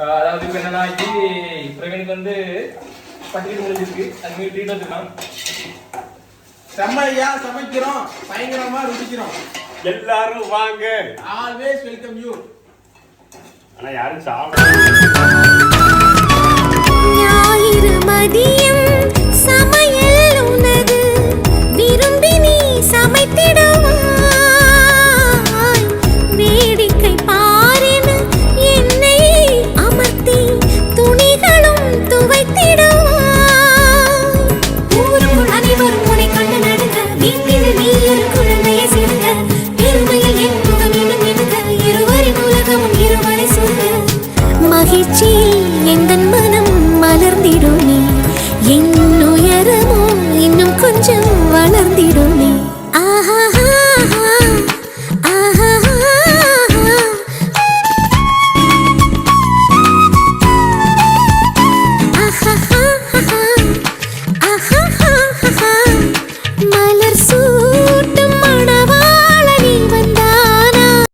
அதாவது இப்போ என்னன்னா பிரவீனுக்கு வந்து பட்டியல் முடிஞ்சிருக்கு, அது மாதிரி ட்ரீட் வச்சிருக்கான். செம்மையா சமைக்கிறோம், பயங்கரமா ருசிக்கிறோம். எல்லாரும் வாங்க. Always welcome you. ஆனா யாரும் சாப்பிட ஞாயிறு மதியம் சமையல் உனது விரும்பி நீ சமைத்திடுவாய். வேடிக்கை பாரின என்னை அமர்த்தி துணிகளும் துவைத்திடுவாய். ஊருக்குள் அனைவரும் உன்னை கண்டு நடுங்க, வீட்டில் நீ ஒரு குழந்தையை சிறுங்க, பெருமையில் என் முகம் இனம் எடுங்க, இருவரின் உலகமும் இருவரை சொல்க. மகிழ்ச்சியில் எங்கள்